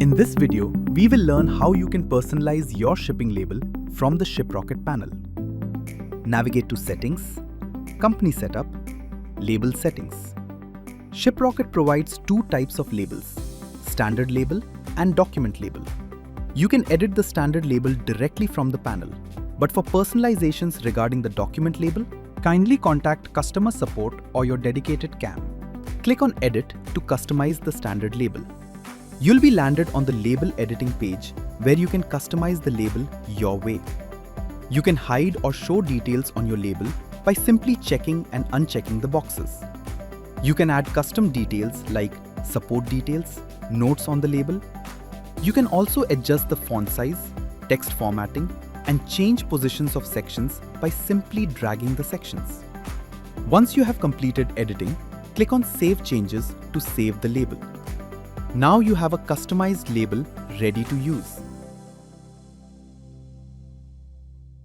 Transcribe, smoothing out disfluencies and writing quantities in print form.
In this video, we will learn how you can personalize your shipping label from the Shiprocket panel. Navigate to Settings, Company Setup, Label Settings. Shiprocket provides two types of labels, Standard Label and Document Label. You can edit the Standard Label directly from the panel, but for personalizations regarding the Document Label, kindly contact Customer Support or your dedicated CAM. Click on Edit to customize the Standard Label. You'll be landed on the Label Editing page where you can customize the label your way. You can hide or show details on your label by simply checking and unchecking the boxes. You can add custom details like support details, notes on the label. You can also adjust the font size, text formatting, and change positions of sections by simply dragging the sections. Once you have completed editing, click on Save Changes to save the label. Now you have a customized label ready to use.